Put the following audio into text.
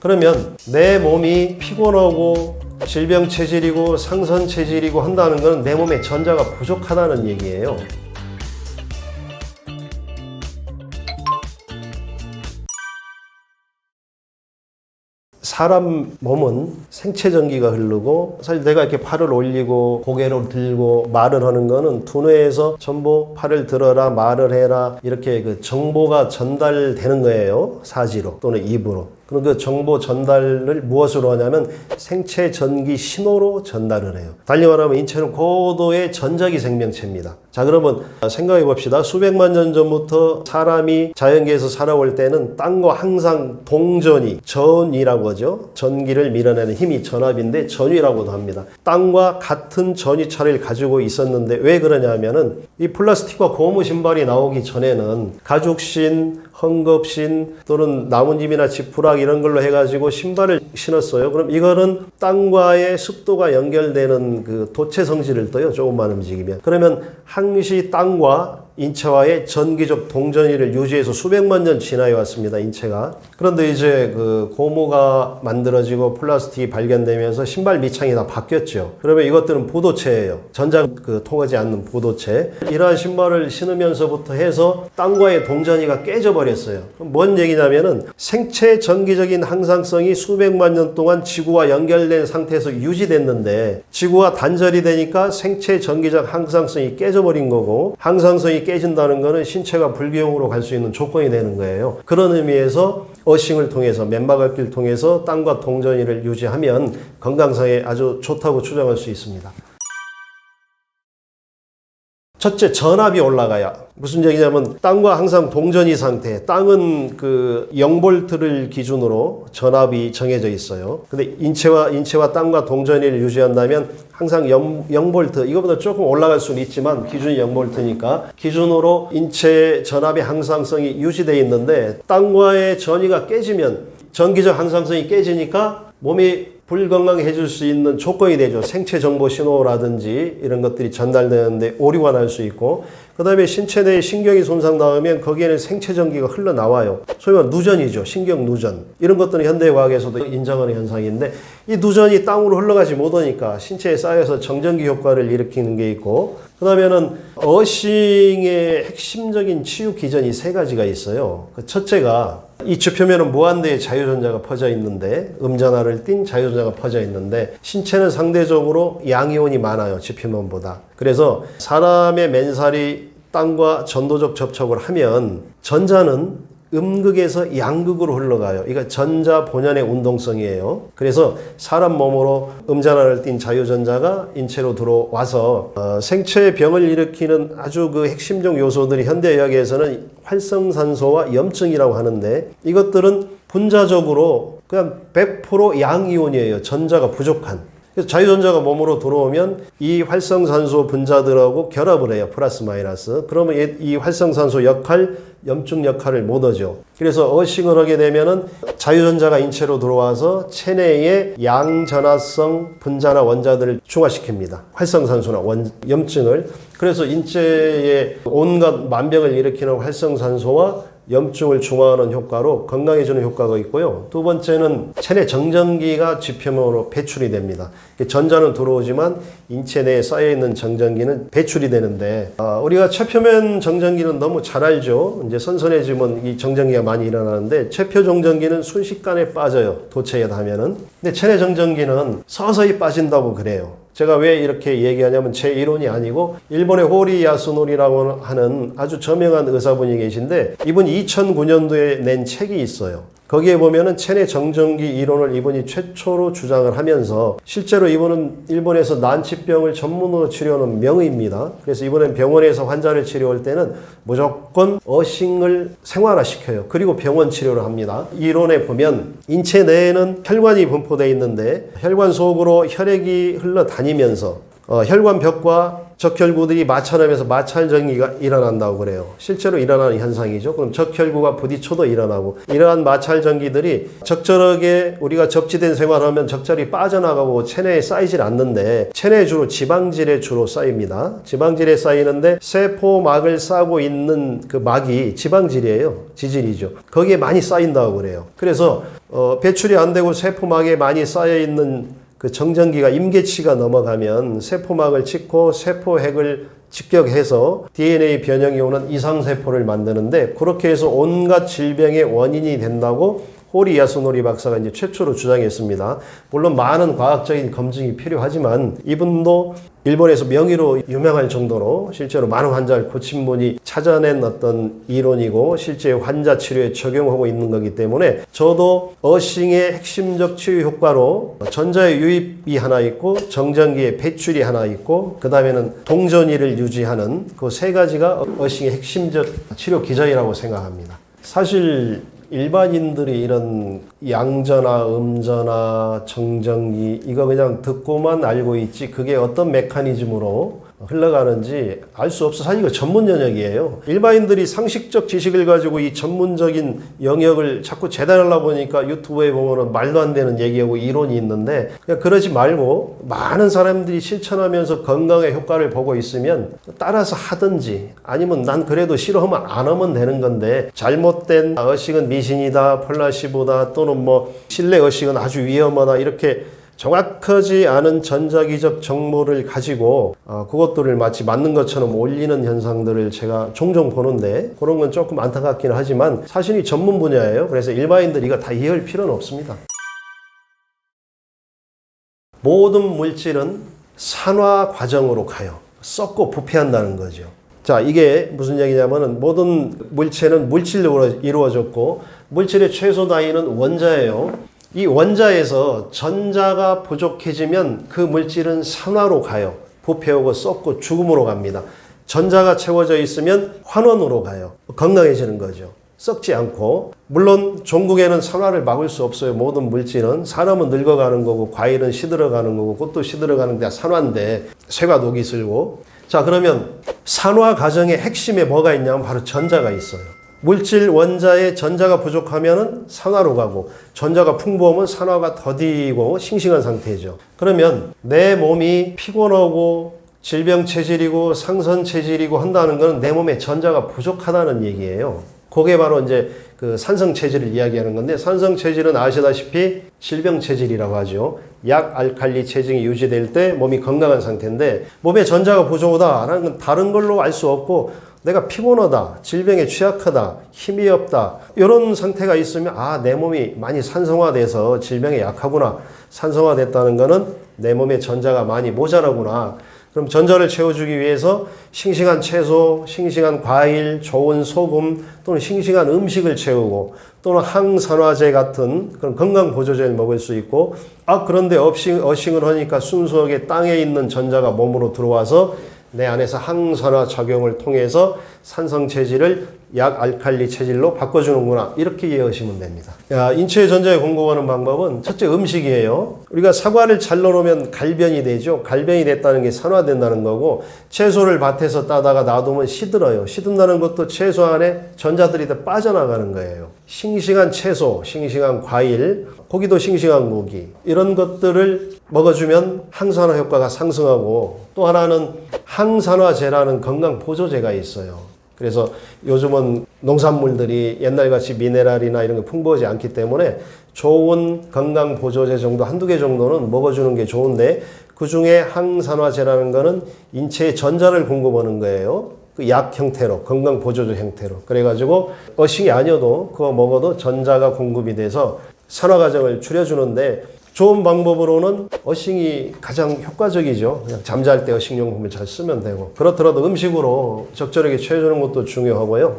그러면 내 몸이 피곤하고 질병 체질이고 상선 체질이고 한다는 것은 내 몸에 전자가 부족하다는 얘기예요. 사람 몸은 생체 전기가 흐르고, 사실 내가 이렇게 팔을 올리고 고개를 들고 말을 하는 거는 두뇌에서 전부 팔을 들어라, 말을 해라, 이렇게 그 정보가 전달되는 거예요. 사지로 또는 입으로. 그럼 그 정보 전달을 무엇으로 하냐면 생체 전기 신호로 전달을 해요. 달리 말하면 인체는 고도의 전자기 생명체입니다. 자, 그러면 생각해 봅시다. 수백만 년 전부터 사람이 자연계에서 살아올 때는 땅과 항상 동전이, 전이라고 하죠. 전기를 밀어내는 힘이 전압인데 전위라고도 합니다. 땅과 같은 전위차를 가지고 있었는데 왜 그러냐 하면은 이 플라스틱과 고무 신발이 나오기 전에는 가죽신, 헝겊신 또는 나뭇잎이나 지푸락 이런 걸로 해가지고 신발을 신었어요. 그럼 이거는 땅과의 습도가 연결되는 그 도체 성질을 떠요. 조금만 움직이면. 그러면 항시 땅과 인체와의 전기적 동전위를 유지해서 수백만 년 지나해 왔습니다. 인체가. 그런데 이제 그 고무가 만들어지고 플라스틱이 발견되면서 신발 밑창이 다 바뀌었죠. 그러면 이것들은 부도체예요. 전자 통하지 않는 부도체. 이러한 신발을 신으면서부터 해서 땅과의 동전위가 깨져버렸어요. 그럼 뭔 얘기냐면은 생체 전기적인 항상성이 수백만 년 동안 지구와 연결된 상태에서 유지됐는데 지구와 단절이 되니까 생체 전기적 항상성이 깨져버린 거고, 항상성이 깨진다는 것은 신체가 불기용으로 갈 수 있는 조건이 되는 거예요. 그런 의미에서 어싱을 통해서, 맨바닥기를 통해서 땅과 동전위를 유지하면 건강상에 아주 좋다고 추정할 수 있습니다. 첫째, 전압이 올라가야. 무슨 얘기냐면 땅과 항상 동전위 상태. 땅은 그 0볼트를 기준으로 전압이 정해져 있어요. 근데 인체와 땅과 동전위를 유지한다면 항상 0볼트, 이거보다 조금 올라갈 수는 있지만 기준이 0볼트니까 기준으로 인체 전압의 항상성이 유지되어 있는데, 땅과의 전위가 깨지면 전기적 항상성이 깨지니까 몸이 불건강해질 수 있는 조건이 되죠. 생체 정보 신호라든지 이런 것들이 전달되는데 오류가 날 수 있고, 그 다음에 신체 내에 신경이 손상당하면 거기에는 생체 전기가 흘러나와요. 소위 말하는 누전이죠. 신경 누전. 이런 것들은 현대과학에서도 인정하는 현상인데, 이 누전이 땅으로 흘러가지 못하니까 신체에 쌓여서 정전기 효과를 일으키는 게 있고, 그 다음에는 어싱의 핵심적인 치유 기전이 세 가지가 있어요. 그 첫째가, 이 주표면은 무한대의 자유전자가 퍼져 있는데, 음전하를 띤 자유전자가 퍼져 있는데, 신체는 상대적으로 양이온이 많아요. 주표면보다. 그래서 사람의 맨살이 땅과 전도적 접촉을 하면 전자는 음극에서 양극으로 흘러가요. 이거 전자 본연의 운동성이에요. 그래서 사람 몸으로 음전하를 띤 자유전자가 인체로 들어와서 생체 병을 일으키는 아주 그 핵심적 요소들이 현대의학에서는 활성산소와 염증이라고 하는데, 이것들은 분자적으로 그냥 100% 양이온이에요. 전자가 부족한. 그래서 자유전자가 몸으로 들어오면 이 활성산소 분자들하고 결합을 해요. 플러스 마이너스. 그러면 이 활성산소 역할, 염증 역할을 못 하죠. 그래서 어싱을 하게 되면은 자유전자가 인체로 들어와서 체내의 양전하성 분자나 원자들을 중화시킵니다. 활성산소나 염증을. 그래서 인체의 온갖 만병을 일으키는 활성산소와 염증을 중화하는 효과로 건강해지는 효과가 있고요. 두 번째는 체내 정전기가 지표면으로 배출이 됩니다. 전자는 들어오지만 인체 내에 쌓여있는 정전기는 배출이 되는데, 우리가 체표면 정전기는 너무 잘 알죠. 이제 선선해지면 이 정전기가 많이 일어나는데, 체표 정전기는 순식간에 빠져요. 도체에 닿으면은. 근데 체내 정전기는 서서히 빠진다고 그래요. 제가 왜 이렇게 얘기하냐면 제 이론이 아니고 일본의 호리 야스노리라고 하는 아주 저명한 의사분이 계신데, 이분이 2009년도에 낸 책이 있어요. 거기에 보면은 체내 정전기 이론을 이분이 최초로 주장을 하면서, 실제로 이분은 일본에서 난치병을 전문으로 치료하는 명의입니다. 그래서 이번엔 병원에서 환자를 치료할 때는 무조건 어싱을 생활화시켜요. 그리고 병원 치료를 합니다. 이론에 보면 인체 내에는 혈관이 분포되어 있는데, 혈관 속으로 혈액이 흘러다니면서 혈관벽과 적혈구들이 마찰하면서 마찰전기가 일어난다고 그래요. 실제로 일어나는 현상이죠. 그럼 적혈구가 부딪혀도 일어나고, 이러한 마찰전기들이 적절하게 우리가 접지된 생활하면 적절히 빠져나가고 체내에 쌓이질 않는데, 체내에 주로 지방질에 주로 쌓입니다. 지방질에 쌓이는데 세포막을 싸고 있는 그 막이 지방질이에요. 지질이죠. 거기에 많이 쌓인다고 그래요. 그래서 배출이 안 되고 세포막에 많이 쌓여 있는 그 정전기가 임계치가 넘어가면 세포막을 찍고 세포핵을 직격해서 DNA 변형이 오는 이상세포를 만드는데, 그렇게 해서 온갖 질병의 원인이 된다고 호리 야스노리 박사가 이제 최초로 주장했습니다. 물론 많은 과학적인 검증이 필요하지만 이분도 일본에서 명의로 유명할 정도로 실제로 많은 환자를 고친 분이 찾아낸 어떤 이론이고 실제 환자 치료에 적용하고 있는 거기 때문에, 저도 어싱의 핵심적 치유 효과로 전자의 유입이 하나 있고 정전기의 배출이 하나 있고 그 다음에는 동전위를 유지하는 그 세 가지가 어싱의 핵심적 치료 기전이라고 생각합니다. 사실 일반인들이 이런 양전화, 음전화, 정전기 이거 그냥 듣고만 알고 있지 그게 어떤 메커니즘으로 흘러가는지 알 수 없어. 사실 이거 전문 영역이에요. 일반인들이 상식적 지식을 가지고 이 전문적인 영역을 자꾸 재단하려고 보니까 유튜브에 보면은 말도 안 되는 얘기하고 이론이 있는데, 그냥 그러지 말고 많은 사람들이 실천하면서 건강의 효과를 보고 있으면 따라서 하든지, 아니면 난 그래도 싫어하면 안 하면 되는 건데, 잘못된 어싱은 미신이다, 플라시보다, 또는 뭐 실내 어싱은 아주 위험하다, 이렇게 정확하지 않은 전자기적 정보를 가지고 그것들을 마치 맞는 것처럼 올리는 현상들을 제가 종종 보는데, 그런 건 조금 안타깝긴 하지만 사실 이 전문 분야예요. 그래서 일반인들이 이거 다 이해할 필요는 없습니다. 모든 물질은 산화 과정으로 가요. 썩고 부패한다는 거죠. 자, 이게 무슨 얘기냐면은 모든 물체는 물질로 이루어졌고 물질의 최소 단위는 원자예요. 이 원자에서 전자가 부족해지면 그 물질은 산화로 가요. 부패하고 썩고 죽음으로 갑니다. 전자가 채워져 있으면 환원으로 가요. 건강해지는 거죠. 썩지 않고. 물론 종국에는 산화를 막을 수 없어요. 모든 물질은. 사람은 늙어가는 거고 과일은 시들어가는 거고 꽃도 시들어가는 게 산화인데 쇠가 녹이 슬고. 자, 그러면 산화 과정의 핵심에 뭐가 있냐면 바로 전자가 있어요. 물질 원자에 전자가 부족하면 산화로 가고 전자가 풍부하면 산화가 더디고 싱싱한 상태죠. 그러면 내 몸이 피곤하고 질병 체질이고 상선 체질이고 한다는 것은 내 몸에 전자가 부족하다는 얘기예요. 그게 바로 이제 그 산성 체질을 이야기하는 건데, 산성 체질은 아시다시피 질병 체질이라고 하죠. 약 알칼리 체증이 유지될 때 몸이 건강한 상태인데, 몸에 전자가 부족하다라는 건 다른 걸로 알 수 없고, 내가 피곤하다, 질병에 취약하다, 힘이 없다, 이런 상태가 있으면 내 몸이 많이 산성화돼서 질병에 약하구나. 산성화됐다는 거는 내 몸에 전자가 많이 모자라구나. 그럼 전자를 채워주기 위해서 싱싱한 채소, 싱싱한 과일, 좋은 소금 또는 싱싱한 음식을 채우고, 또는 항산화제 같은 그런 건강보조제를 먹을 수 있고, 그런데 어싱을 하니까 순수하게 땅에 있는 전자가 몸으로 들어와서 내 안에서 항산화 작용을 통해서 산성 체질을 약 알칼리 체질로 바꿔주는구나. 이렇게 이해하시면 됩니다. 인체의 전자에 공급하는 방법은 첫째 음식이에요. 우리가 사과를 잘 넣으면 갈변이 되죠. 갈변이 됐다는 게 산화된다는 거고, 채소를 밭에서 따다가 놔두면 시들어요. 시든다는 것도 채소 안에 전자들이 다 빠져나가는 거예요. 싱싱한 채소, 싱싱한 과일, 고기도 싱싱한 고기, 이런 것들을 먹어주면 항산화 효과가 상승하고, 또 하나는 항산화제라는 건강 보조제가 있어요. 그래서 요즘은 농산물들이 옛날같이 미네랄이나 이런 게 풍부하지 않기 때문에 좋은 건강 보조제 정도 한두 개 정도는 먹어주는 게 좋은데, 그 중에 항산화제라는 거는 인체에 전자를 공급하는 거예요. 그 약 형태로, 건강 보조제 형태로. 그래가지고 어싱이 아니어도 그거 먹어도 전자가 공급이 돼서 산화 과정을 줄여주는데, 좋은 방법으로는 어싱이 가장 효과적이죠. 그냥 잠잘 때 어싱용품을 잘 쓰면 되고, 그렇더라도 음식으로 적절하게 채워주는 것도 중요하고요.